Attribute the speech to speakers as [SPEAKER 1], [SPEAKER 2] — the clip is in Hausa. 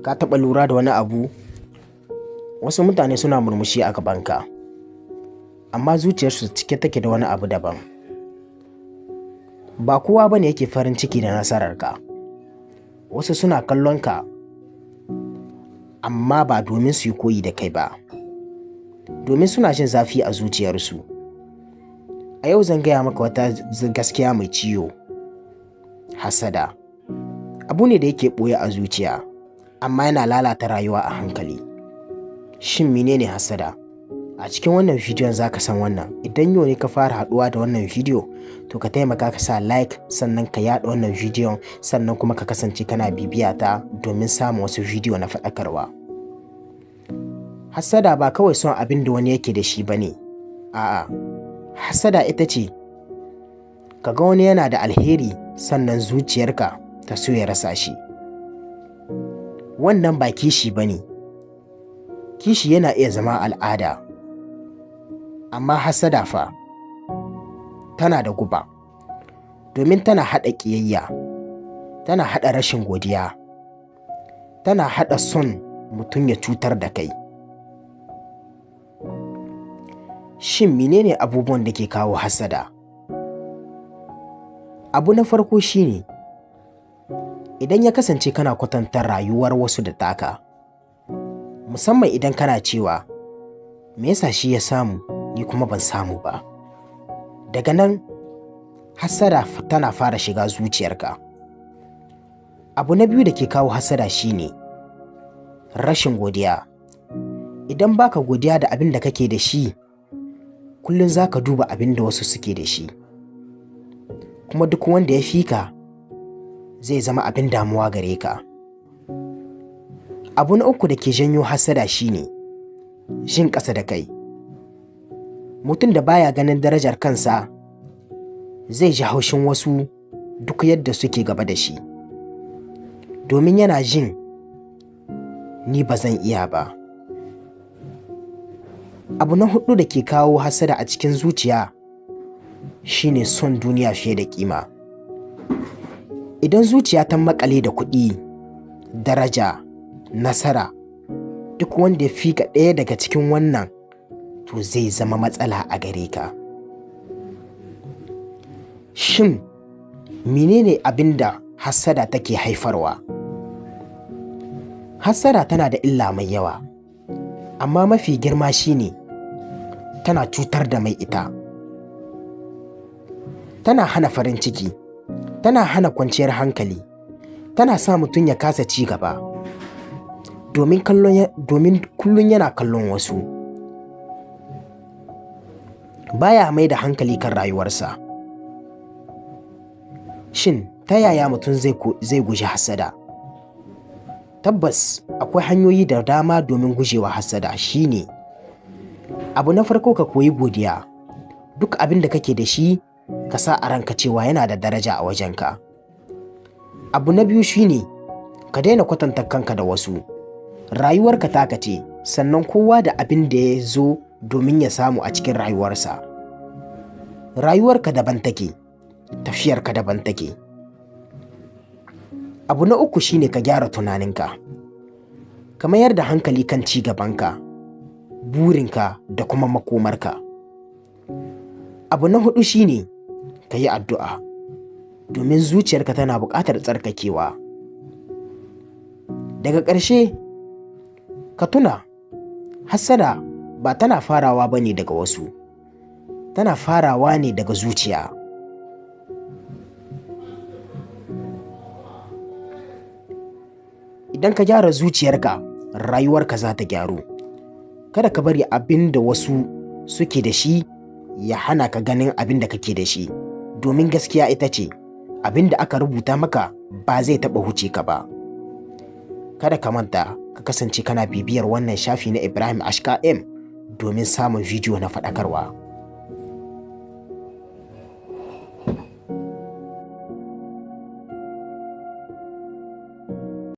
[SPEAKER 1] Ka taɓa lura da wani abu? Wasu mutane suna murmushi a gabanka, amma zuciyarsu cike take da wani abu daban. Ba kowa bane yake farin ciki da nasararka. Wasu suna kallon ka, amma ba domin su yi koyi da kai ba, domin suna jin zafi a zuciyarsu. A yau zan gaya maka wata gaskiya mai ciwo. Hassada abu ne da yake ɓoye a zuciya, amma yana lalata rayuwa a hankali. Shin menene hassada? A cikin wannan bidiyon za ka san wannan. Idan yau ne ka fara haɗuwa da wannan bidiyo, to ka taimaka ka sa like, sannan ka yaɗa wannan bidiyon, sannan kuma ka kasance kana bibiya ta domin samun wasu bidiyo na faɗakarwa. Hassada ba kawai son abin da wani yake da shi ba ne. A'a, hassada ita ce ka ga wani yana da alheri sannan zuciyarka ta so ya rasa shi. Wannan ba kishi ba ne. Kishi yana iya zama al'ada, amma hassada fa tana da guba, domin tana haɗa ƙiyayya, tana haɗa rashin godiya, tana haɗa son mutum ya cutar da kai. Shin menene abubuwan da ke kawo hassada? Abu na farko shine idan ya kasance kana kwatanta rayuwar wasu da taka, musamman idan kana cewa me yasa shi ya samu ni kuma ban samu ba. Daga nan hassada tana fara shiga zuciyarka. Abu na biyu da ke kawo hassada shine rashin godiya. Idan baka godiya da abin da kake da shi, kullum za ka duba abin da wasu suke da shi, kuma duk wanda ya fi ka zai zama abin damuwa gare ka. Abu na uku da ke janyo hassada shine jin ƙasa da kai. Mutum da baya ganin darajar kansa zai ji haushin wasu duk yadda suke gaba da shi, domin yana jin ni ba zan iya ba. Abu na hudu da ke kawo hassada a cikin zuciya shine son duniya fiye da kima. Idan zuciya ta makale da kuɗi, daraja, nasara, duk wanda ya fika ɗaya daga cikin wannan, to zai zama matsala a gare ka. Shin menene abin da hassada take haifarwa? Hassada tana da illa mai yawa, amma mafi girma shine tana cutar da mai ita. Tana hana farin ciki, tana hana kwanciyar hankali, tana sa mutum ya kasa ci gaba, domin kullum yana kallon wasu. Baya mai da hankali kan rayuwarsa. Shin ta yaya mutum zai guji hassada? Tabbas akwai hanyoyi da dama domin gujewa hassada. Shine abu na farko, ka koyi godiya. Duk abin da kake da shi ka sa a ranka cewa yana da daraja a wajenka. Abu na biyu shine ka daina kwatanta kanka da wasu. Rayuwarka taka ce, sannan kowa da abin da ya zo domin ya samu a cikin rayuwarsa. Rayuwarka daban take, tafiyarka daban take. Abu na uku shine ka gyara tunaninka. Ka mayar da hankali kan ci gabanka, burinka da kuma makomarka. Abu na hudu shine ka yi addu'a, domin zuciyarka tana buƙatar tsarkakewa. Daga ƙarshe, ka tuna hassada ba tana farawa bane daga wasu, tana farawa ne daga zuciya. Idan ka gyara zuciyarka, rayuwarka za ta gyaru. Kada ka bari abin da wasu suke da shi ya hana ka ganin abin da kake da shi, domin gaskiya ita ce abin da aka rubuta maka ba zai taɓa huce ka ba. Kada ka manta ka kasance kana bibiyar wannan shafi na Ibrahim Ashka M domin samun bidiyo na faɗakarwa.